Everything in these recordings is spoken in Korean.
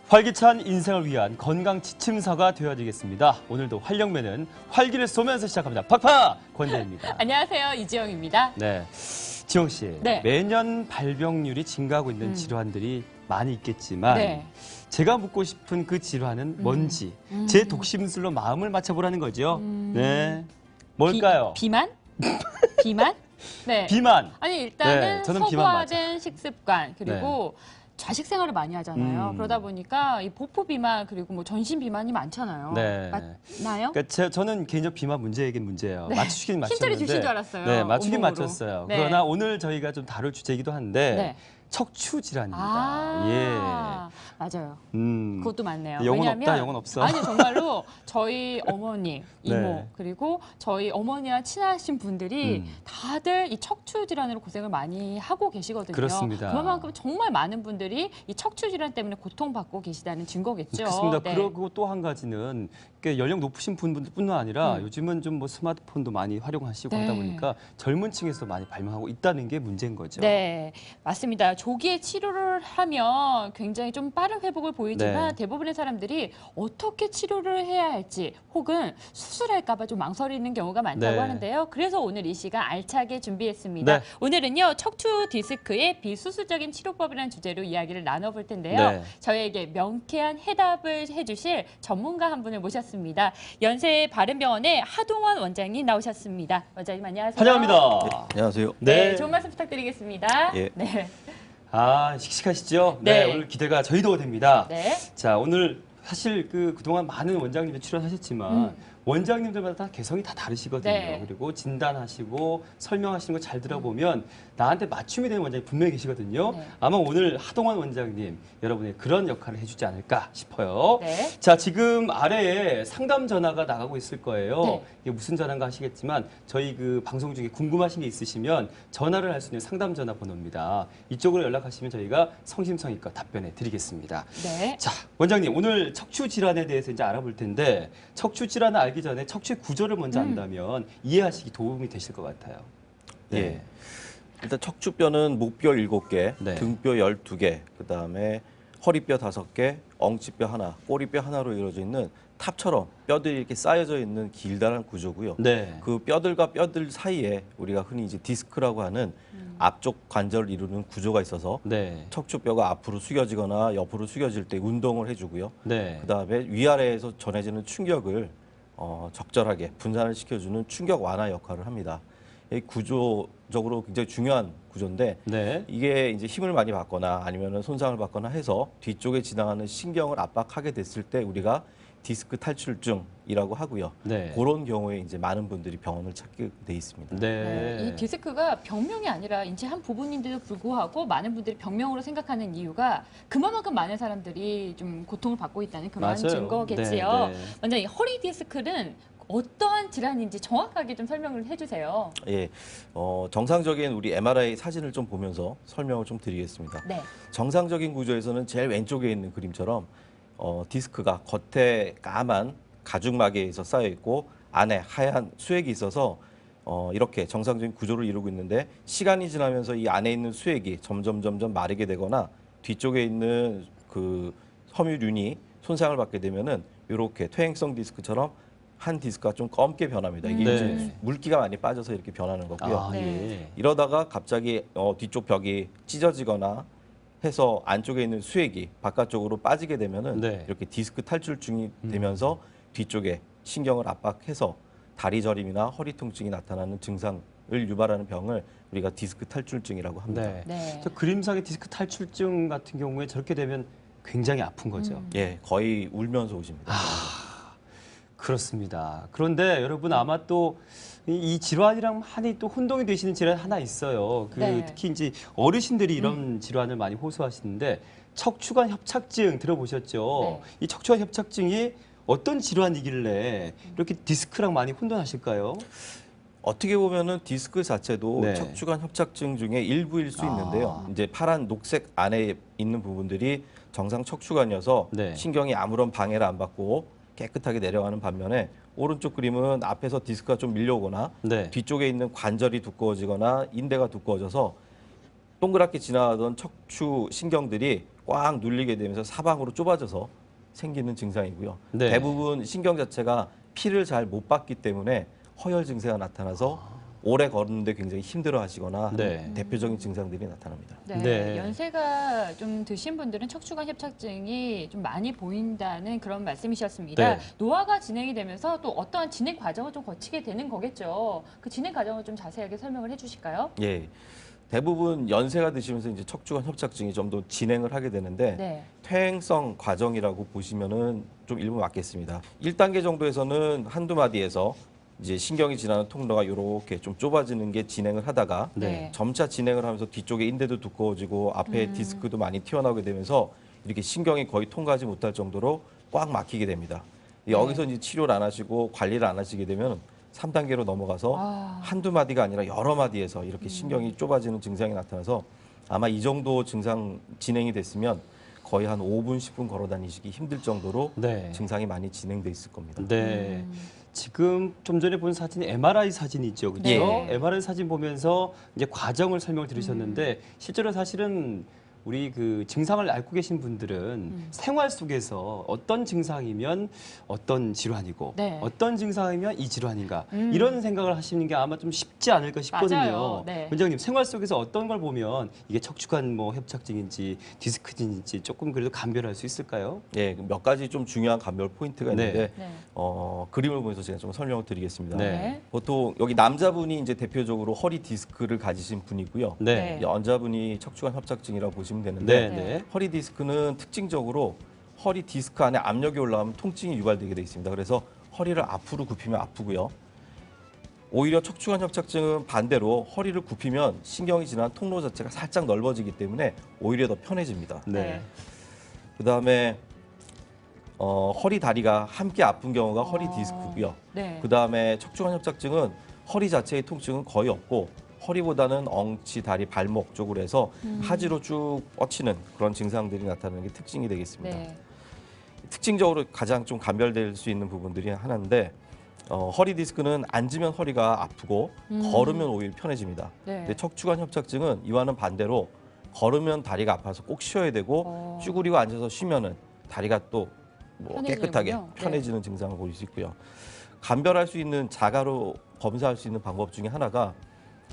활기찬 인생을 위한 건강 지침서가 되어야되겠습니다. 오늘도 활력매는 활기를 쏘면서 시작합니다. 팍팍! 권대입니다. 안녕하세요. 이지영입니다. 네, 지영 씨. 네. 매년 발병률이 증가하고 있는 질환들이 많이 있겠지만 네. 제가 묻고 싶은 그 질환은 뭔지 제 독심술로 마음을 맞춰보라는 거죠. 네, 뭘까요? 비만? 비만? 네. 비만. 아니 일단은 네, 저는 비만 서구화된 식습관 그리고 좌식 생활을 많이 하잖아요. 그러다 보니까 이 복부 비만 그리고 뭐 전신 비만이 많잖아요. 네. 맞나요? 그러니까 저는 개인적 비만 문제이긴 문제예요. 네. 맞추긴 맞췄는데. 힌트를 주신 줄 알았어요. 네, 맞추긴 온몸으로. 맞췄어요. 네. 그러나 오늘 저희가 좀 다룰 주제이기도 한데 네. 척추 질환입니다. 아, 맞아요. 예. 그것도 맞네요. 영혼 왜냐하면 없다, 영혼 없어. 아니 정말로 저희 어머니, 이모 네. 그리고 저희 어머니와 친하신 분들이 다들 이 척추 질환으로 고생을 많이 하고 계시거든요. 그렇습니다. 그만큼 정말 많은 분들이 이 척추 질환 때문에 고통받고 계시다는 증거겠죠. 그렇습니다. 네. 그리고 또 한 가지는 연령 높으신 분들뿐만 아니라 요즘은 좀 뭐 스마트폰도 많이 활용하시고 네. 하다 보니까 젊은 층에서도 많이 발명하고 있다는 게 문제인 거죠. 네, 맞습니다. 조기에 치료를 하면 굉장히 좀 빠른 회복을 보이지만 네. 대부분의 사람들이 어떻게 치료를 해야 할지 혹은 수술할까 봐 좀 망설이는 경우가 많다고 네. 하는데요. 그래서 오늘 이 시간 알차게 준비했습니다. 네. 오늘은요, 척추 디스크의 비수술적인 치료법이라는 주제로 이야기를 나눠볼 텐데요. 네. 저희에게 명쾌한 해답을 해주실 전문가 한 분을 모셨습니다. 연세바른병원의 하동원 원장님 나오셨습니다. 원장님 안녕하세요. 환영합니다. 안녕하세요. 네, 좋은 말씀 부탁드리겠습니다. 예. 네. 아, 씩씩하시죠? 네, 네. 오늘 기대가 저희도 됩니다. 네. 자, 오늘 사실 그동안 많은 원장님이 출연하셨지만 원장님들마다 다 개성이 다 다르시거든요. 네. 그리고 진단하시고 설명하시는 거 잘 들어보면 나한테 맞춤이 되는 원장이 분명히 계시거든요. 네. 아마 오늘 하동원 원장님 여러분의 그런 역할을 해주지 않을까 싶어요. 네. 자, 지금 아래에 상담 전화가 나가고 있을 거예요. 네. 이게 무슨 전화인가 하시겠지만 저희 그 방송 중에 궁금하신 게 있으시면 전화를 할 수 있는 상담 전화 번호입니다. 이쪽으로 연락하시면 저희가 성심성의껏 답변해 드리겠습니다. 네. 자, 원장님 오늘 척추 질환에 대해서 이제 알아볼 텐데 척추 질환을 알기 전에 척추의 구조를 먼저 안다면 이해하시기 도움이 되실 것 같아요. 네. 예. 일단 척추뼈는 목뼈 7개, 네. 등뼈 12개, 그다음에 허리뼈 5개, 엉치뼈 하나, 꼬리뼈 하나로 이루어져 있는 탑처럼 뼈들이 이렇게 쌓여져 있는 길다란 구조고요. 네. 그 뼈들과 뼈들 사이에 우리가 흔히 이제 디스크라고 하는 앞쪽 관절을 이루는 구조가 있어서 네. 척추뼈가 앞으로 숙여지거나 옆으로 숙여질 때 운동을 해주고요. 네. 그다음에 위아래에서 전해지는 충격을 적절하게 분산을 시켜주는 충격 완화 역할을 합니다. 이 구조적으로 굉장히 중요한 구조인데 네. 이게 이제 힘을 많이 받거나 아니면 손상을 받거나 해서 뒤쪽에 지나가는 신경을 압박하게 됐을 때 우리가 디스크 탈출증이라고 하고요. 네. 그런 경우에 이제 많은 분들이 병원을 찾게 돼 있습니다. 네. 이 디스크가 병명이 아니라 인체 한 부분인데도 불구하고 많은 분들이 병명으로 생각하는 이유가 그만큼 많은 사람들이 좀 고통을 받고 있다는 그런 맞아요. 증거겠지요. 네, 네. 먼저 이 허리 디스크는 어떠한 질환인지 정확하게 좀 설명을 해주세요. 예, 정상적인 우리 MRI 사진을 좀 보면서 설명을 좀 드리겠습니다. 네. 정상적인 구조에서는 제일 왼쪽에 있는 그림처럼 디스크가 겉에 까만 가죽막에서 쌓여 있고 안에 하얀 수액이 있어서 이렇게 정상적인 구조를 이루고 있는데 시간이 지나면서 이 안에 있는 수액이 점점 마르게 되거나 뒤쪽에 있는 그 섬유륜이 손상을 받게 되면은 이렇게 퇴행성 디스크처럼 한 디스크가 좀 검게 변합니다. 이게 네. 이제 물기가 많이 빠져서 이렇게 변하는 거고요. 아, 네. 예. 이러다가 갑자기 뒤쪽 벽이 찢어지거나 해서 안쪽에 있는 수액이 바깥쪽으로 빠지게 되면은 네. 이렇게 디스크 탈출증이 되면서 뒤쪽에 신경을 압박해서 다리 저림이나 허리 통증이 나타나는 증상을 유발하는 병을 우리가 디스크 탈출증이라고 합니다. 네. 네. 저 그림상의 디스크 탈출증 같은 경우에 저렇게 되면 굉장히 아픈 거죠. 예, 거의 울면서 오십니다. 그렇습니다. 그런데 여러분 아마 또 이 질환이랑 많이 또 혼동이 되시는 질환 하나 있어요. 네. 특히 이제 어르신들이 이런 질환을 많이 호소하시는데 척추관 협착증 들어보셨죠? 네. 이 척추관 협착증이 어떤 질환이길래 이렇게 디스크랑 많이 혼돈하실까요? 어떻게 보면은 디스크 자체도 네. 척추관 협착증 중에 일부일 수 있는데요. 이제 파란 녹색 안에 있는 부분들이 정상 척추관이어서 네. 신경이 아무런 방해를 안 받고 깨끗하게 내려가는 반면에 오른쪽 그림은 앞에서 디스크가 좀 밀려오거나 네. 뒤쪽에 있는 관절이 두꺼워지거나 인대가 두꺼워져서 동그랗게 지나가던 척추 신경들이 꽉 눌리게 되면서 사방으로 좁아져서 생기는 증상이고요. 네. 대부분 신경 자체가 피를 잘 못 받기 때문에 허열 증세가 나타나서 오래 걷는데 굉장히 힘들어하시거나 하는 네. 대표적인 증상들이 나타납니다. 네, 네. 연세가 좀 드신 분들은 척추관 협착증이 좀 많이 보인다는 그런 말씀이셨습니다. 네. 노화가 진행이 되면서 또 어떠한 진행 과정을 좀 거치게 되는 거겠죠. 그 진행 과정을 좀 자세하게 설명을 해주실까요? 예. 대부분 연세가 드시면서 이제 척추관 협착증이 좀 더 진행을 하게 되는데 네. 퇴행성 과정이라고 보시면은 좀 일부 맞겠습니다. 1단계 정도에서는 한두 마디에서 이제 신경이 지나는 통로가 이렇게 좀 좁아지는 게 진행을 하다가 네. 점차 진행을 하면서 뒤쪽에 인대도 두꺼워지고 앞에 디스크도 많이 튀어나오게 되면서 이렇게 신경이 거의 통과하지 못할 정도로 꽉 막히게 됩니다. 여기서 이제 치료를 안 하시고 관리를 안 하시게 되면 3단계로 넘어가서 한두 마디가 아니라 여러 마디에서 이렇게 신경이 좁아지는 증상이 나타나서 아마 이 정도 증상 진행이 됐으면 거의 한 5분, 10분 걸어 다니시기 힘들 정도로 네. 증상이 많이 진행돼 있을 겁니다. 네. 지금 좀 전에 본 사진이 MRI 사진이죠, 그렇죠? 네. MRI 사진 보면서 이제 과정을 설명을 들으셨는데 실제로 사실은 우리 그 증상을 앓고 계신 분들은 생활 속에서 어떤 증상이면 어떤 질환이고 네. 어떤 증상이면 이 질환인가 이런 생각을 하시는 게 아마 좀 쉽지 않을까 싶거든요. 맞아요. 네. 원장님 생활 속에서 어떤 걸 보면 이게 척추관 뭐 협착증인지 디스크진인지 조금 그래도 감별할 수 있을까요? 예, 몇 가지 좀 중요한 감별 포인트가 있는데 네. 그림을 보면서 제가 좀 설명을 드리겠습니다. 네. 보통 여기 남자분이 이제 대표적으로 허리 디스크를 가지신 분이고요. 네. 여자분이 척추관 협착증이라고 보시면 네, 되는데 네. 허리 디스크는 특징적으로 허리 디스크 안에 압력이 올라가면 통증이 유발되게 돼 있습니다. 그래서 허리를 앞으로 굽히면 아프고요. 오히려 척추관 협착증은 반대로 허리를 굽히면 신경이 지나는 통로 자체가 살짝 넓어지기 때문에 오히려 더 편해집니다. 네. 그다음에 허리 다리가 함께 아픈 경우가 허리 디스크고요. 네. 그다음에 척추관 협착증은 허리 자체의 통증은 거의 없고 허리보다는 엉치, 다리, 발목 쪽으로 해서 하지로 쭉 뻗치는 그런 증상들이 나타나는 게 특징이 되겠습니다. 네. 특징적으로 가장 좀 감별될 수 있는 부분들이 하나인데 허리 디스크는 앉으면 허리가 아프고 걸으면 오히려 편해집니다. 네. 근데 척추관 협착증은 이와는 반대로 걸으면 다리가 아파서 꼭 쉬어야 되고 쭈그리고 앉아서 쉬면은 다리가 또 뭐 깨끗하게 편해지는군요. 편해지는 증상을 보일 수 있고요. 감별할 수 있는 자가로 검사할 수 있는 방법 중에 하나가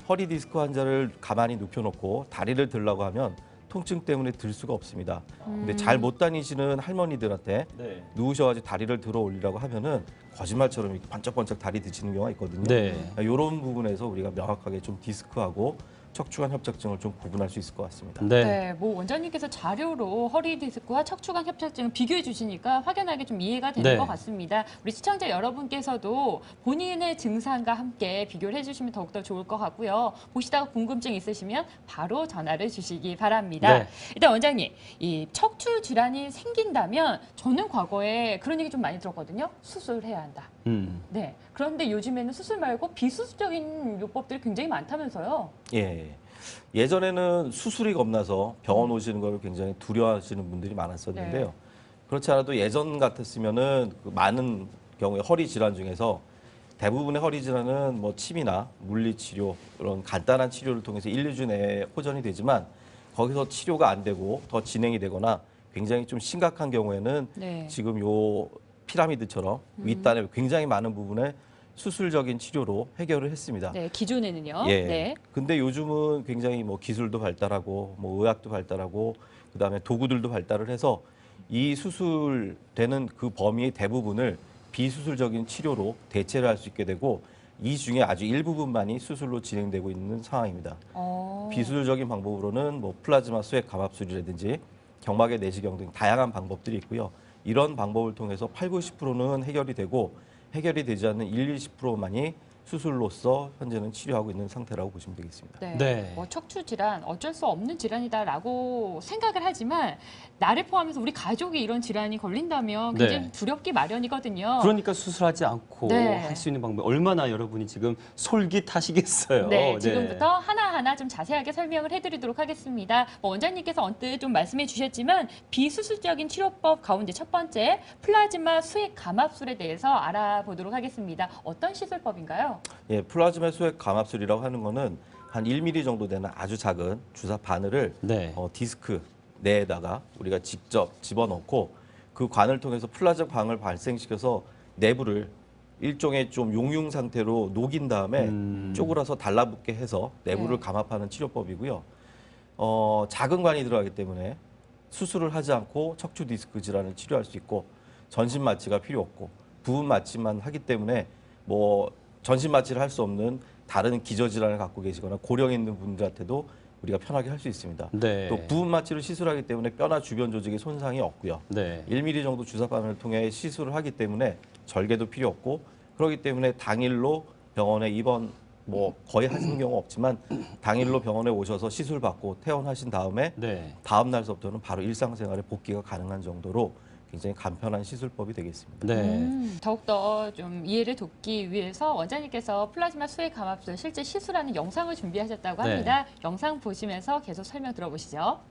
허리 디스크 환자를 가만히 눕혀놓고 다리를 들라고 하면 통증 때문에 들 수가 없습니다. 근데 잘 못 다니시는 할머니들한테 네. 누우셔가지고 다리를 들어 올리라고 하면은 거짓말처럼 이렇게 번쩍번쩍 다리 드시는 경우가 있거든요. 네. 이런 부분에서 우리가 명확하게 좀 디스크하고 척추관 협착증을 좀 구분할 수 있을 것 같습니다. 네. 네, 뭐 원장님께서 자료로 허리 디스크와 척추관 협착증을 비교해 주시니까 확연하게 좀 이해가 되는 네. 것 같습니다. 우리 시청자 여러분께서도 본인의 증상과 함께 비교를 해주시면 더욱더 좋을 것 같고요. 보시다가 궁금증 있으시면 바로 전화를 주시기 바랍니다. 네. 일단 원장님, 이 척추 질환이 생긴다면 저는 과거에 그런 얘기 좀 많이 들었거든요. 수술해야 한다. 네. 그런데 요즘에는 수술 말고 비수술적인 요법들이 굉장히 많다면서요. 예. 예전에는 수술이 겁나서 병원 오시는 걸 굉장히 두려워하시는 분들이 많았었는데요. 네. 그렇지 않아도 예전 같았으면은 그 많은 경우에 허리 질환 중에서 대부분의 허리 질환은 뭐 침이나 물리치료 이런 간단한 치료를 통해서 1, 2주 내에 호전이 되지만 거기서 치료가 안 되고 더 진행이 되거나 굉장히 좀 심각한 경우에는 네. 지금 요 피라미드처럼 윗단에 굉장히 많은 부분에 수술적인 치료로 해결을 했습니다. 네, 기존에는요. 예. 네. 근데 요즘은 굉장히 뭐 기술도 발달하고 뭐 의학도 발달하고 그다음에 도구들도 발달을 해서 이 수술되는 그 범위의 대부분을 비수술적인 치료로 대체를 할 수 있게 되고 이 중에 아주 일부분만이 수술로 진행되고 있는 상황입니다. 비수술적인 방법으로는 뭐 플라즈마 수액 감압술이라든지 경막의 내시경 등 다양한 방법들이 있고요. 이런 방법을 통해서 8, 90%는 해결이 되고 해결이 되지 않는 1, 20%만이 수술로서 현재는 치료하고 있는 상태라고 보시면 되겠습니다. 네. 네. 뭐 척추 질환 어쩔 수 없는 질환이다라고 생각을 하지만 나를 포함해서 우리 가족이 이런 질환이 걸린다면 굉장히 네. 두렵기 마련이거든요. 그러니까 수술하지 않고 네. 할 수 있는 방법 얼마나 여러분이 지금 솔깃하시겠어요. 네, 지금부터 하나하나 좀 자세하게 설명을 해드리도록 하겠습니다. 뭐 원장님께서 언뜻 좀 말씀해 주셨지만 비수술적인 치료법 가운데 첫 번째 플라즈마 수액 감압술에 대해서 알아보도록 하겠습니다. 어떤 시술법인가요? 예, 플라즈마 수액 감압술이라고 하는 거는 한 1mm 정도 되는 아주 작은 주사 바늘을 네. 디스크 내에다가 우리가 직접 집어넣고 그 관을 통해서 플라즈마 광을 발생시켜서 내부를 일종의 좀 용융 상태로 녹인 다음에 쪼그라서 달라붙게 해서 내부를 네. 감압하는 치료법이고요. 작은 관이 들어가기 때문에 수술을 하지 않고 척추 디스크 질환을 치료할 수 있고 전신 마취가 필요 없고 부분 마취만 하기 때문에 뭐 전신 마취를 할 수 없는 다른 기저 질환을 갖고 계시거나 고령에 있는 분들한테도 우리가 편하게 할 수 있습니다. 네. 또 부분 마취를 시술하기 때문에 뼈나 주변 조직에 손상이 없고요. 네. 1mm 정도 주사 바늘을 통해 시술을 하기 때문에 절개도 필요 없고 그렇기 때문에 당일로 병원에 입원 뭐 거의 하시는 경우 없지만 당일로 병원에 오셔서 시술 받고 퇴원하신 다음에 네. 다음 날서부터는 바로 일상생활에 복귀가 가능한 정도로 굉장히 간편한 시술법이 되겠습니다. 네. 더욱더 좀 이해를 돕기 위해서 원장님께서 플라즈마 수액 감압술 실제 시술하는 영상을 준비하셨다고 네. 합니다. 영상 보시면서 계속 설명 들어보시죠.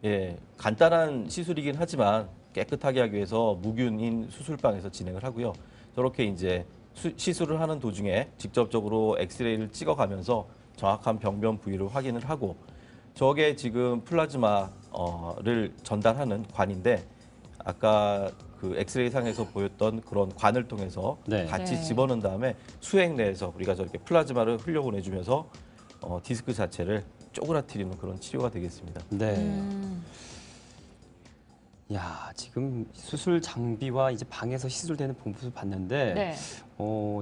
예, 간단한 시술이긴 하지만 깨끗하게 하기 위해서 무균인 수술방에서 진행을 하고요. 저렇게 이제 시술을 하는 도중에 직접적으로 엑스레이를 찍어가면서 정확한 병변 부위를 확인을 하고 저게 지금 플라즈마를 전달하는 관인데 아까 그 엑스레이 상에서 보였던 그런 관을 통해서 네. 같이 네. 집어넣은 다음에 수액 내에서 우리가 저렇게 플라즈마를 흘려보내주면서 디스크 자체를 쪼그라뜨리는 그런 치료가 되겠습니다. 네. 음. 야, 지금 수술 장비와 이제 방에서 시술되는 모습을 봤는데, 네.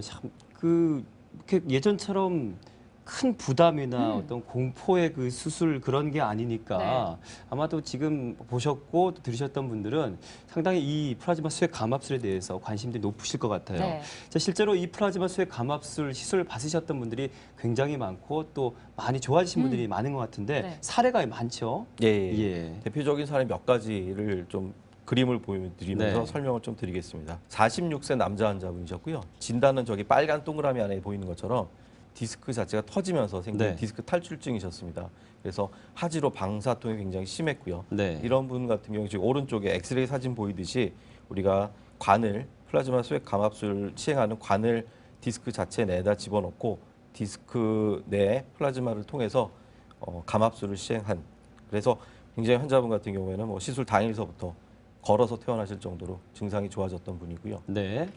참, 이렇게 예전처럼 큰 부담이나 어떤 공포의 그 수술 그런 게 아니니까 아마도 지금 보셨고 또 들으셨던 분들은 상당히 이 플라즈마 수액 감압술에 대해서 관심들이 높으실 것 같아요. 네. 자, 실제로 이 플라즈마 수액 감압술 시술 받으셨던 분들이 굉장히 많고 또 많이 좋아지신 분들이 많은 것 같은데 네. 사례가 많죠. 예, 예. 예. 대표적인 사례 몇 가지를 좀 그림을 보여드리면서 네. 설명을 좀 드리겠습니다. 46세 남자 환자분이셨고요. 진단은 저기 빨간 동그라미 안에 보이는 것처럼 디스크 자체가 터지면서 생긴 네. 디스크 탈출증이셨습니다. 그래서 하지로 방사통이 굉장히 심했고요. 네. 이런 분 같은 경우 지금 오른쪽에 엑스레이 사진 보이듯이 우리가 관을 플라즈마 수액 감압술 시행하는 관을 디스크 자체 내에다 집어넣고 디스크 내에 플라즈마를 통해서 감압술을 시행한 그래서 굉장히 환자분 같은 경우에는 뭐 시술 당일서부터 걸어서 퇴원하실 정도로 증상이 좋아졌던 분이고요. 네.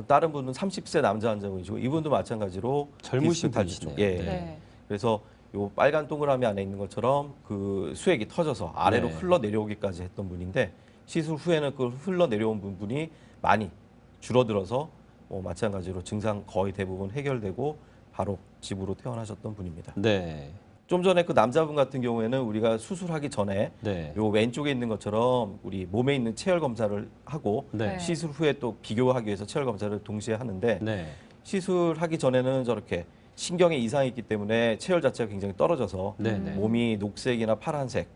다른 분은 30세 남자 환자분이시고 이분도 마찬가지로 젊으신 디스크 탈출증. 분이시네요. 예. 네. 네. 그래서 요 빨간 동그라미 안에 있는 것처럼 그 수액이 터져서 아래로 네. 흘러 내려오기까지 했던 분인데 시술 후에는 그 흘러 내려온 부분이 많이 줄어들어서 마찬가지로 증상 거의 대부분 해결되고 바로 집으로 퇴원하셨던 분입니다. 네. 좀 전에 그 남자분 같은 경우에는 우리가 수술하기 전에 네. 요 왼쪽에 있는 것처럼 우리 몸에 있는 체열 검사를 하고 네. 시술 후에 또 비교하기 위해서 체열 검사를 동시에 하는데 네. 시술하기 전에는 저렇게 신경에 이상이 있기 때문에 체열 자체가 굉장히 떨어져서 네. 네. 몸이 녹색이나 파란색,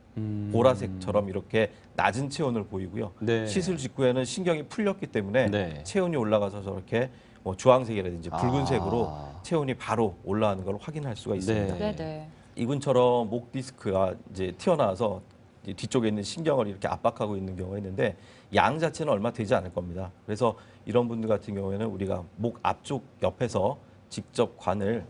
보라색처럼 이렇게 낮은 체온을 보이고요. 네. 시술 직후에는 신경이 풀렸기 때문에 네. 체온이 올라가서 저렇게 뭐 주황색이라든지 붉은색으로 아. 체온이 바로 올라가는 걸 확인할 수가 있습니다. 네. 네. 이분처럼 목 디스크가 이제 튀어나와서 이제 뒤쪽에 있는 신경을 이렇게 압박하고 있는 경우가 있는데 양 자체는 얼마 되지 않을 겁니다. 그래서 이런 분들 같은 경우에는 우리가 목 앞쪽 옆에서 직접 관을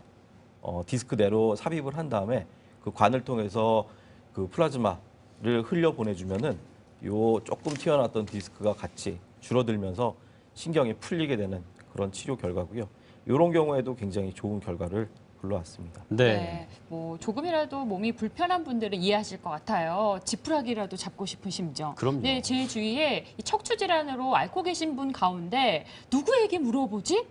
디스크 내로 삽입을 한 다음에 그 관을 통해서 그 플라즈마를 흘려 보내주면은 요 조금 튀어나왔던 디스크가 같이 줄어들면서 신경이 풀리게 되는 그런 치료 결과고요. 이런 경우에도 굉장히 좋은 결과를 불러왔습니다. 네. 뭐 조금이라도 몸이 불편한 분들은 이해하실 것 같아요. 지푸라기라도 잡고 싶은 심정. 그럼요. 네, 제 주위에 이 척추 질환으로 앓고 계신 분 가운데 누구에게 물어보지?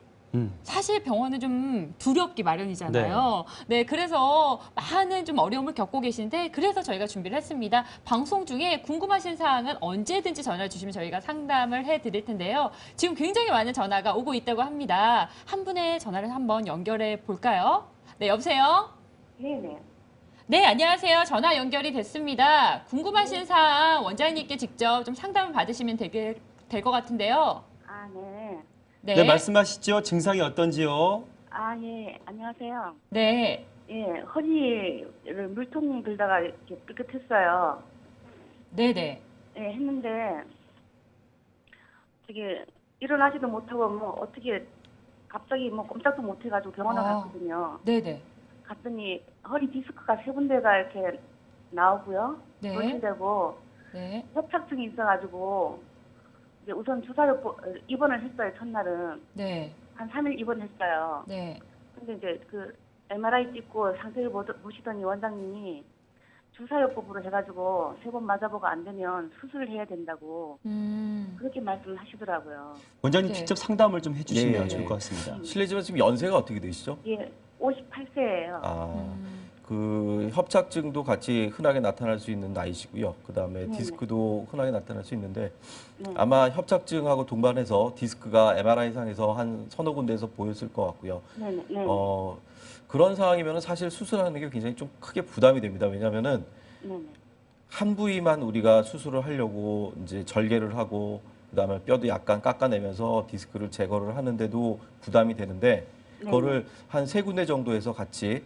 사실 병원은 좀 두렵기 마련이잖아요. 네, 그래서 많은 좀 어려움을 겪고 계신데 그래서 저희가 준비를 했습니다. 방송 중에 궁금하신 사항은 언제든지 전화 주시면 저희가 상담을 해드릴 텐데요. 지금 굉장히 많은 전화가 오고 있다고 합니다. 한 분의 전화를 한번 연결해 볼까요? 네, 여보세요? 네네. 네, 안녕하세요. 전화 연결이 됐습니다. 궁금하신 사항 원장님께 직접 좀 상담을 받으시면 될 것 같은데요. 아, 네. 네. 네, 말씀하시죠. 증상이 어떤지요? 아, 예. 안녕하세요. 네. 예, 허리를 물통 들다가 이렇게 삐끗했어요. 네네. 예, 했는데, 되게 일어나지도 못하고, 뭐, 어떻게, 갑자기 뭐 꼼짝도 못해가지고 병원을 아. 갔거든요. 네네. 갔더니 허리 디스크가 세 군데가 이렇게 나오고요. 네. 돌진되고 네. 협착증이 있어가지고 이제 우선 주사를 입원을 했어요. 첫날은 네. 한 3일 입원했어요. 네. 근데 이제 그 MRI 찍고 상태를 보시더니 원장님이 주사요법으로 해가지고 3번 맞아보고 안 되면 수술을 해야 된다고 그렇게 말씀을 하시더라고요. 원장님 네. 직접 상담을 좀 해주시면 예, 좋을 예. 것 같습니다. 실례지만 지금 연세가 어떻게 되시죠? 예, 58세예요. 아, 그 협착증도 같이 흔하게 나타날 수 있는 나이시고요. 그다음에 네네. 디스크도 흔하게 나타날 수 있는데 네. 아마 협착증하고 동반해서 디스크가 MRI상에서 한 서너 군데에서 보였을 것 같고요. 네네. 네. 그런 상황이면 사실 수술하는 게 굉장히 좀 크게 부담이 됩니다. 왜냐하면은 네네. 한 부위만 우리가 수술을 하려고 이제 절개를 하고 그다음에 뼈도 약간 깎아내면서 디스크를 제거를 하는데도 부담이 되는데 그거를 한 세 군데 정도에서 같이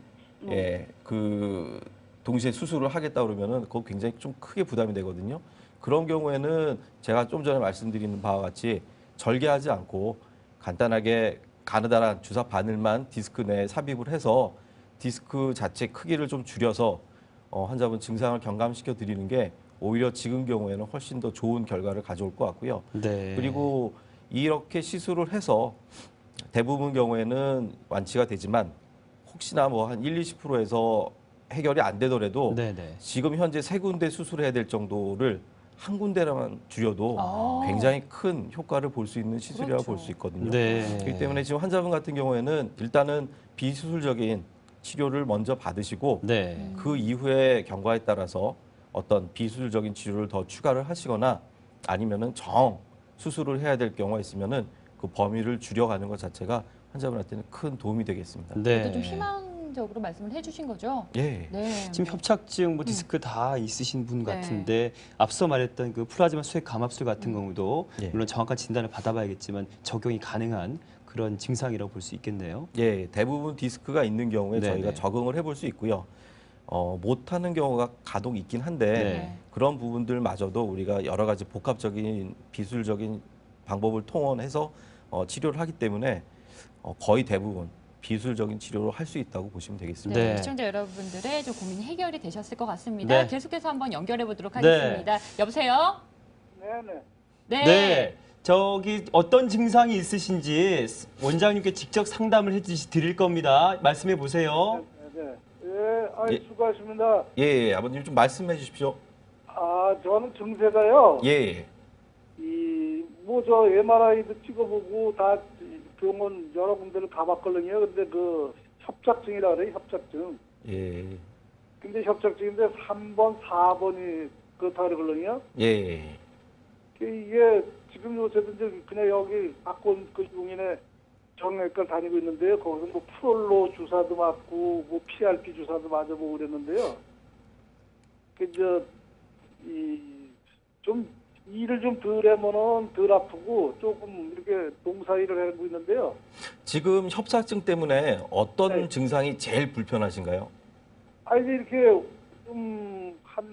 예, 그 동시에 수술을 하겠다 그러면은 그거 굉장히 좀 크게 부담이 되거든요. 그런 경우에는 제가 좀 전에 말씀드린 바와 같이 절개하지 않고 간단하게 가느다란 주사 바늘만 디스크 내에 삽입을 해서 디스크 자체 크기를 좀 줄여서 환자분 증상을 경감시켜 드리는 게 오히려 지금 경우에는 훨씬 더 좋은 결과를 가져올 것 같고요. 네. 그리고 이렇게 시술을 해서 대부분 경우에는 완치가 되지만 혹시나 뭐 한 20%에서 해결이 안 되더라도 네네. 지금 현재 세 군데 수술해야 될 정도를 한 군데만 줄여도 굉장히 큰 효과를 볼 수 있는 시술이라고 그렇죠. 볼 수 있거든요. 네. 그렇기 때문에 지금 환자분 같은 경우에는 일단은 비수술적인 치료를 먼저 받으시고 네. 그 이후에 경과에 따라서 어떤 비수술적인 치료를 더 추가를 하시거나 아니면은 정 수술을 해야 될 경우가 있으면은 그 범위를 줄여가는 것 자체가 환자분한테는 큰 도움이 되겠습니다. 그래도 좀 네. 희망적으로 말씀을 해주신 거죠? 예. 네. 지금 협착증, 뭐 디스크 다 있으신 분 네. 같은데 앞서 말했던 그 플라즈마 수액 감압술 같은 경우도 예. 물론 정확한 진단을 받아봐야겠지만 적용이 가능한 그런 증상이라고 볼 수 있겠네요. 예, 대부분 디스크가 있는 경우에 네네. 저희가 적응을 해볼 수 있고요. 못하는 경우가 간혹 있긴 한데 네. 그런 부분들마저도 우리가 여러 가지 복합적인 비술적인 방법을 통원해서 치료를 하기 때문에 거의 대부분 비술적인 치료를 할 수 있다고 보시면 되겠습니다. 네, 네. 시청자 여러분들의 좀 고민이 해결이 되셨을 것 같습니다. 네. 계속해서 한번 연결해 보도록 네. 하겠습니다. 여보세요? 네네. 네. 네. 저기 어떤 증상이 있으신지 원장님께 직접 상담을 드릴 겁니다. 말씀해 보세요. 네. 예, 아이, 예. 수고하십니다. 예, 아버님 좀 말씀해 주십시오. 아, 저는 증세가요. 예, 저 MRI도 찍어보고 다 병원 여러 군데를 가봤거든요. 근데 그 협착증이라 그래요, 협착증. 예, 근데 협착증인데 3번, 4번이 그렇다 그러거든요. 예, 이게 지금 요새도 이제 그냥 여기 박권 그 용인에 정형외과 다니고 있는데요. 거기서 뭐 프롤로 주사도 맞고 뭐 PRP 주사도 맞아보고 그랬는데요. 좀 일을 좀 덜 하면은 덜 아프고 조금 이렇게 농사 일을 하고 있는데요. 지금 협착증 때문에 어떤 네. 증상이 제일 불편하신가요? 아니 이렇게 좀 한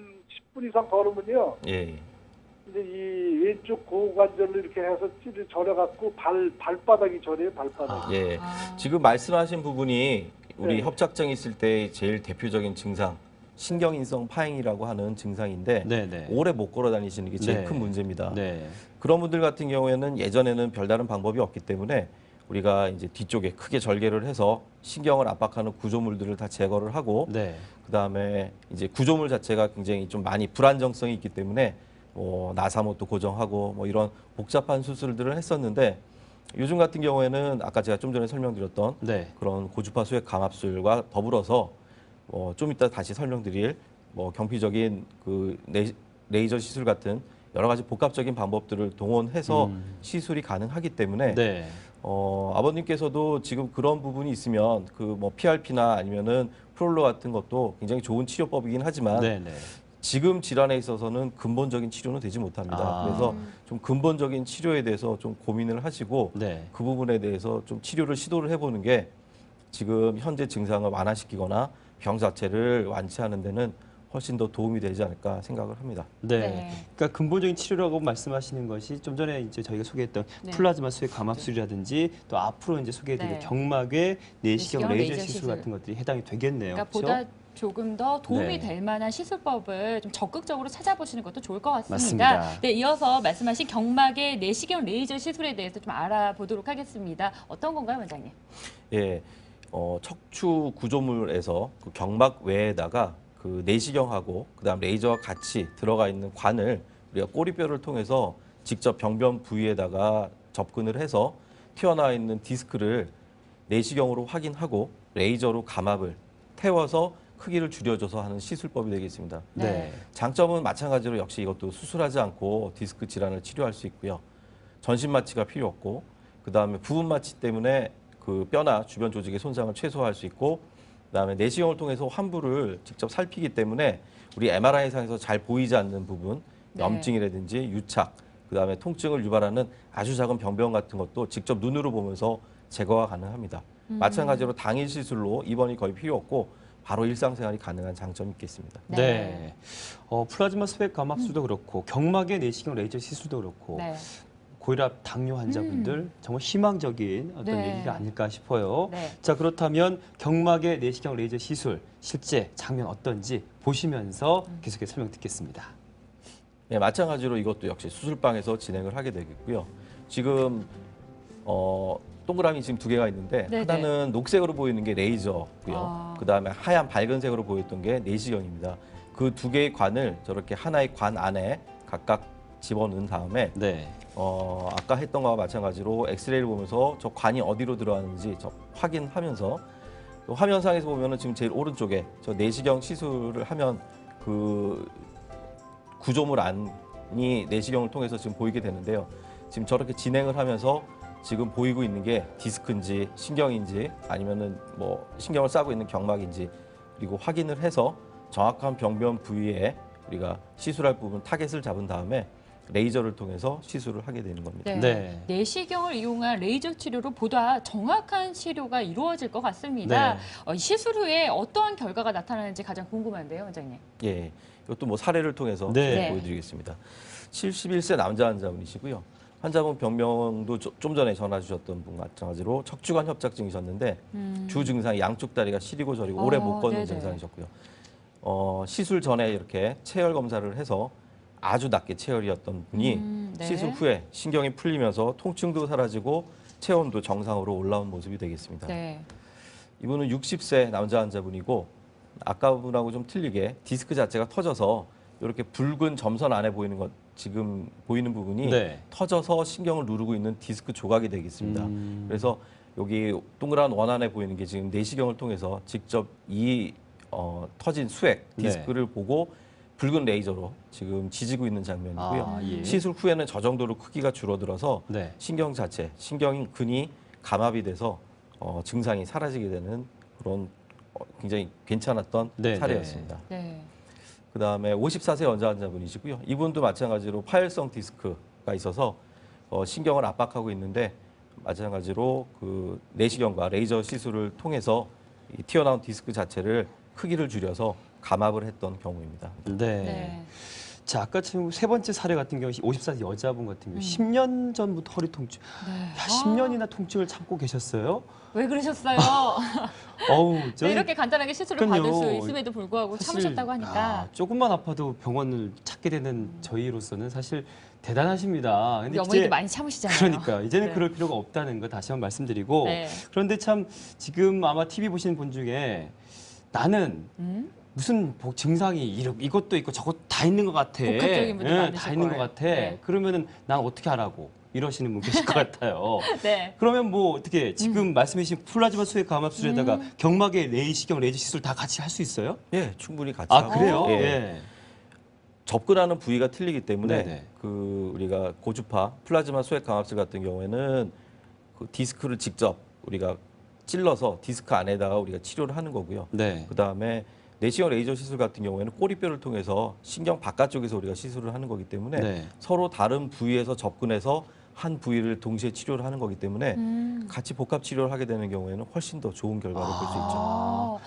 10분 이상 걸으면요. 예, 이제 이 왼쪽 고관절을 이렇게 해서 찌를 절여갖고 발바닥이 저려요, 발바닥이. 예. 아. 지금 말씀하신 부분이 우리 네. 협착증 있을 때 제일 대표적인 증상, 신경인성 파행이라고 하는 증상인데 네네. 오래 못 걸어 다니시는 게 제일 네. 큰 문제입니다. 네. 그런 분들 같은 경우에는 예전에는 별다른 방법이 없기 때문에 우리가 이제 뒤쪽에 크게 절개를 해서 신경을 압박하는 구조물들을 다 제거를 하고 네. 그다음에 이제 구조물 자체가 굉장히 좀 많이 불안정성이 있기 때문에 뭐 나사못도 고정하고 뭐 이런 복잡한 수술들을 했었는데 요즘 같은 경우에는 아까 제가 좀 전에 설명드렸던 네. 그런 고주파 수액 감압술과 더불어서 좀 이따 다시 설명드릴 경피적인 그 레이저 시술 같은 여러 가지 복합적인 방법들을 동원해서 시술이 가능하기 때문에 네. 아버님께서도 지금 그런 부분이 있으면 그 PRP나 아니면은 프롤로 같은 것도 굉장히 좋은 치료법이긴 하지만 네네. 지금 질환에 있어서는 근본적인 치료는 되지 못합니다. 아. 그래서 좀 근본적인 치료에 대해서 좀 고민을 하시고 네. 그 부분에 대해서 좀 치료를 시도를 해보는 게 지금 현재 증상을 완화시키거나 병 자체를 완치하는 데는 훨씬 더 도움이 되지 않을까 생각을 합니다. 네. 네. 그러니까 근본적인 치료라고 말씀하시는 것이 좀 전에 이제 저희가 소개했던 네. 플라즈마 수액 감압술이라든지 또 앞으로 이제 소개해드릴 네. 경막의 내시경 내시경 레이저 레이저 시술 시술. 같은 것들이 해당이 되겠네요. 그러니까 그렇죠? 보다 조금 더 도움이 네. 될 만한 시술법을 좀 적극적으로 찾아보시는 것도 좋을 것 같습니다. 맞습니다. 네, 이어서 말씀하신 경막의 내시경 레이저 시술에 대해서 좀 알아보도록 하겠습니다. 어떤 건가요, 원장님? 예, 척추 구조물에서 그 경막 외에다가 그 내시경하고 그다음 레이저와 같이 들어가 있는 관을 우리가 꼬리뼈를 통해서 직접 병변 부위에다가 접근을 해서 튀어나와 있는 디스크를 내시경으로 확인하고 레이저로 감압을 태워서 크기를 줄여줘서 하는 시술법이 되겠습니다. 네. 장점은 마찬가지로 역시 이것도 수술하지 않고 디스크 질환을 치료할 수 있고요. 전신 마취가 필요 없고 그다음에 부분 마취 때문에 그 뼈나 주변 조직의 손상을 최소화할 수 있고 그다음에 내시경을 통해서 환부를 직접 살피기 때문에 우리 MRI상에서 잘 보이지 않는 부분, 네. 염증이라든지 유착, 그다음에 통증을 유발하는 아주 작은 병변 같은 것도 직접 눈으로 보면서 제거가 가능합니다. 마찬가지로 당일 시술로 입원이 거의 필요 없고 바로 일상생활이 가능한 장점이 있겠습니다. 네. 네. 플라즈마 수액 감압술도 그렇고 경막의 내시경 레이저 시술도 그렇고 네. 고혈압, 당뇨 환자분들 정말 희망적인 어떤 네. 얘기가 아닐까 싶어요. 네. 자, 그렇다면 경막의 내시경 레이저 시술 실제 장면 어떤지 보시면서 계속해서 설명 듣겠습니다. 네, 마찬가지로 이것도 역시 수술방에서 진행을 하게 되겠고요. 지금 동그라미 지금 두 개가 있는데 네네. 하나는 녹색으로 보이는 게 레이저고요. 아. 그다음에 하얀 밝은색으로 보였던 게 내시경입니다. 그 두 개의 관을 저렇게 하나의 관 안에 각각 집어넣은 다음에 네. 아까 했던 거와 마찬가지로 엑스레이를 보면서 저 관이 어디로 들어가는지 확인하면서 또 화면상에서 보면은 지금 제일 오른쪽에 저 내시경 시술을 하면 그 구조물 안이 내시경을 통해서 지금 보이게 되는데요. 지금 저렇게 진행을 하면서 지금 보이고 있는 게 디스크인지 신경인지 아니면은 뭐 신경을 싸고 있는 경막인지 그리고 확인을 해서 정확한 병변 부위에 우리가 시술할 부분 타겟을 잡은 다음에 레이저를 통해서 시술을 하게 되는 겁니다. 네. 네. 내시경을 이용한 레이저 치료로 보다 정확한 치료가 이루어질 것 같습니다. 네. 시술 후에 어떠한 결과가 나타나는지 가장 궁금한데요, 원장님. 예, 이것도 뭐 사례를 통해서 네. 보여드리겠습니다. 71세 남자 환자분이시고요. 환자분 병명도 좀 전에 전화 주셨던 분 마찬가지로 척추관 협착증이셨는데 주 증상이 양쪽 다리가 시리고 저리고 오래 못 걷는 네네. 증상이셨고요. 시술 전에 이렇게 체열 검사를 해서 아주 낮게 체열이었던 분이 네. 시술 후에 신경이 풀리면서 통증도 사라지고 체온도 정상으로 올라온 모습이 되겠습니다. 네. 이분은 60세 남자 환자분이고 아까 분하고 좀 틀리게 디스크 자체가 터져서 이렇게 붉은 점선 안에 보이는 것 지금 보이는 부분이 네. 터져서 신경을 누르고 있는 디스크 조각이 되겠습니다. 그래서 여기 동그란 원 안에 보이는 게 지금 내시경을 통해서 직접 이 터진 수액 디스크를 보고 붉은 레이저로 지금 지지고 있는 장면이고요. 아, 예. 시술 후에는 저 정도로 크기가 줄어들어서 네. 신경 자체, 신경인 근이 감압이 돼서 증상이 사라지게 되는 그런 굉장히 괜찮았던 네, 사례였습니다. 네. 그다음에 54세 여자 환자분이시고요. 이분도 마찬가지로 파열성 디스크가 있어서 신경을 압박하고 있는데 마찬가지로 그 내시경과 레이저 시술을 통해서 이 튀어나온 디스크 자체를 크기를 줄여서 감압을 했던 경우입니다. 네. 네. 자, 아까 지금 세 번째 사례 같은 경우 54세 여자분 같은 경우 10년 전부터 허리 통증. 네. 야, 10년이나 통증을 참고 계셨어요? 왜 그러셨어요? 어우, 네, 저는 이렇게 간단하게 시술을 그럼요. 받을 수 있음에도 불구하고 사실, 참으셨다고 하니까 조금만 아파도 병원을 찾게 되는 저희로서는 사실 대단하십니다. 우리 근데 어머니도 이제 많이 참으시잖아요. 그러니까 이제는 네. 그럴 필요가 없다는 거 다시 한번 말씀드리고 네. 그런데 참 지금 아마 TV 보시는 분 중에 나는 무슨 증상이 이것도 있고 저것도 다 있는 것 같아. 복합적인 분들 많으실 다 있는 것 거예요. 같아. 네. 그러면은 난 어떻게 하라고 이러시는 분 계실 것 같아요. 네. 그러면 뭐 어떻게 지금 말씀해 주신 플라즈마 수액 감압술에다가 경막의 내시경 레이저 시술 다 같이 할 수 있어요? 예, 충분히 같이 아, 하고 그래요? 예. 예. 접근하는 부위가 틀리기 때문에 네네. 그 우리가 고주파 플라즈마 수액 감압술 같은 경우에는 그 디스크를 직접 우리가 찔러서 디스크 안에다가 우리가 치료를 하는 거고요. 네. 그다음에 내시경 레이저 시술 같은 경우에는 꼬리뼈를 통해서 신경 바깥쪽에서 우리가 시술을 하는 거기 때문에 네. 서로 다른 부위에서 접근해서 한 부위를 동시에 치료를 하는 거기 때문에 같이 복합 치료를 하게 되는 경우에는 훨씬 더 좋은 결과를 볼 수 있죠. 아,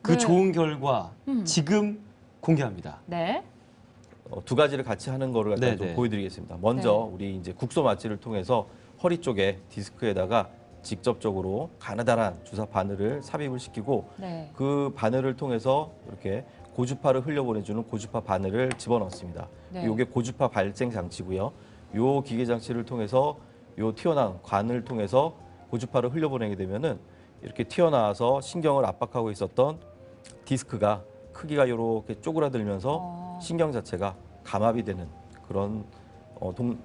그 네. 좋은 결과 지금 공개합니다. 네. 두 가지를 같이 하는 거를 갖다 좀 네네. 보여드리겠습니다. 먼저 네. 우리 이제 국소 마취를 통해서 허리 쪽에 디스크에다가 직접적으로 가느다란 주사 바늘을 삽입을 시키고 네. 그 바늘을 통해서 이렇게 고주파를 흘려보내주는 고주파 바늘을 집어넣습니다. 네. 이게 고주파 발생 장치고요. 요 기계 장치를 통해서 요 튀어나온 관을 통해서 고주파를 흘려보내게 되면은 이렇게 튀어나와서 신경을 압박하고 있었던 디스크가 크기가 이렇게 쪼그라들면서 신경 자체가 감압이 되는 그런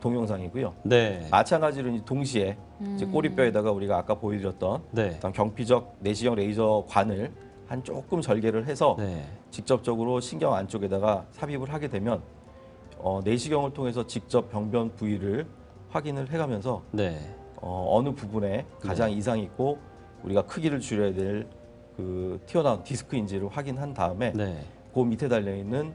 동영상이고요. 네. 마찬가지로 이제 동시에 이제 꼬리뼈에다가 우리가 아까 보여드렸던 네. 어떤 경피적 내시경 레이저 관을 한 조금 절개를 해서 네. 직접적으로 신경 안쪽에다가 삽입을 하게 되면 내시경을 통해서 직접 병변 부위를 확인을 해가면서 네. 어느 부분에 가장 이상이 있고 우리가 크기를 줄여야 될 그 튀어나온 디스크인지를 확인한 다음에 네. 그 밑에 달려 있는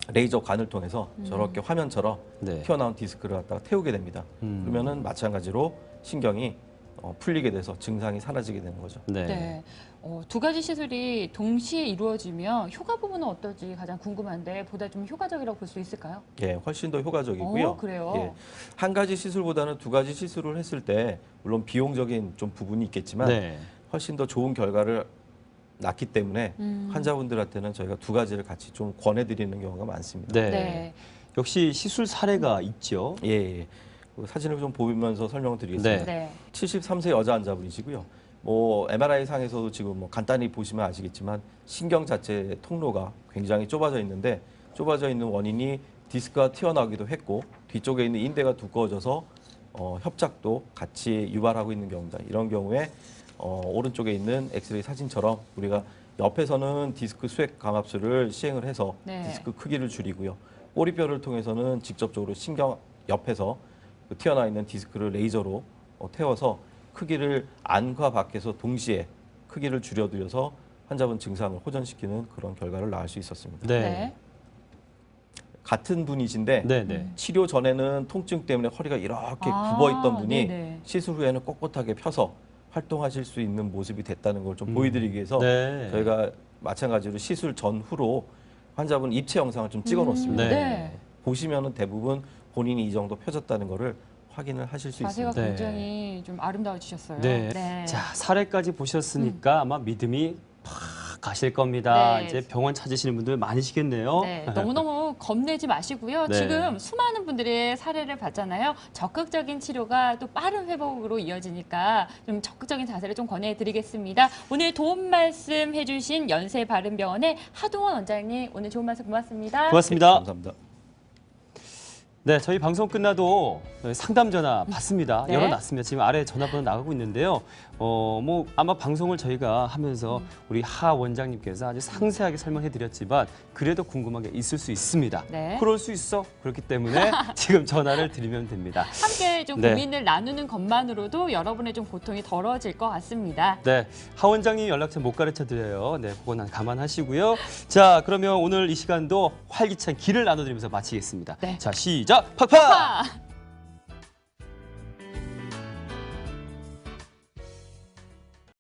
레이저 관을 통해서 저렇게 화면처럼 네. 튀어나온 디스크를 갖다가 태우게 됩니다. 그러면은 마찬가지로 신경이 풀리게 돼서 증상이 사라지게 되는 거죠. 네. 네. 두 가지 시술이 동시에 이루어지면 효과 부분은 어떨지 가장 궁금한데 보다 좀 효과적이라고 볼 수 있을까요? 예, 훨씬 더 효과적이고요. 그래요? 예, 한 가지 시술보다는 두 가지 시술을 했을 때 물론 비용적인 좀 부분이 있겠지만 네. 훨씬 더 좋은 결과를 낳기 때문에 환자분들한테는 저희가 두 가지를 같이 좀 권해드리는 경우가 많습니다. 네. 네. 역시 시술 사례가 있죠. 예, 예. 그 사진을 좀 보면서 설명을 드리겠습니다. 네. 네. 73세 여자 환자분이시고요. 뭐 MRI 상에서도 지금 뭐 간단히 보시면 아시겠지만 신경 자체의 통로가 굉장히 좁아져 있는데 좁아져 있는 원인이 디스크가 튀어나오기도 했고 뒤쪽에 있는 인대가 두꺼워져서 협착도 같이 유발하고 있는 경우입니다. 이런 경우에 오른쪽에 있는 엑스레이 사진처럼 우리가 옆에서는 디스크 수액 감압술을 시행을 해서 네. 디스크 크기를 줄이고요. 꼬리뼈를 통해서는 직접적으로 신경 옆에서 그 튀어나와 있는 디스크를 레이저로 태워서 크기를 안과 밖에서 동시에 크기를 줄여드려서 환자분 증상을 호전시키는 그런 결과를 낳을 수 있었습니다. 네. 네. 같은 분이신데 네. 네. 치료 전에는 통증 때문에 허리가 이렇게 굽어있던 분이 네네. 시술 후에는 꼿꼿하게 펴서 활동하실 수 있는 모습이 됐다는 걸 좀 보여드리기 위해서 네. 저희가 마찬가지로 시술 전후로 환자분 입체 영상을 좀 찍어 놓습니다. 네. 네. 보시면은 대부분 본인이 이 정도 펴졌다는 거를 확인을 하실 수 자세가 있습니다. 네. 굉장히 좀 아름다워지셨어요. 네. 자, 사례까지 보셨으니까 아마 믿음이 팍 가실 겁니다. 네. 이제 병원 찾으시는 분들 많으시겠네요. 네, 너무너무 겁내지 마시고요. 네. 지금 수많은 분들의 사례를 봤잖아요. 적극적인 치료가 또 빠른 회복으로 이어지니까 좀 적극적인 자세를 좀 권해드리겠습니다. 오늘 도움 말씀 해주신 연세바른병원의 하동원 원장님, 오늘 좋은 말씀 고맙습니다. 고맙습니다. 감사합니다. 네, 저희 방송 끝나도 상담 전화 받습니다. 네. 열어놨습니다. 지금 아래 전화번호 나가고 있는데요. 뭐 아마 방송을 저희가 하면서 우리 하 원장님께서 아주 상세하게 설명해드렸지만 그래도 궁금한 게 있을 수 있습니다. 네. 그럴 수 있어. 그렇기 때문에 지금 전화를 드리면 됩니다. 함께 좀 네. 고민을 나누는 것만으로도 여러분의 좀 고통이 덜어질 것 같습니다. 네, 하 원장님 연락처 못 가르쳐드려요. 네, 그건 감안하시고요. 자, 그러면 오늘 이 시간도 활기찬 길을 나눠드리면서 마치겠습니다. 네. 자, 시작! 팍팍! 파!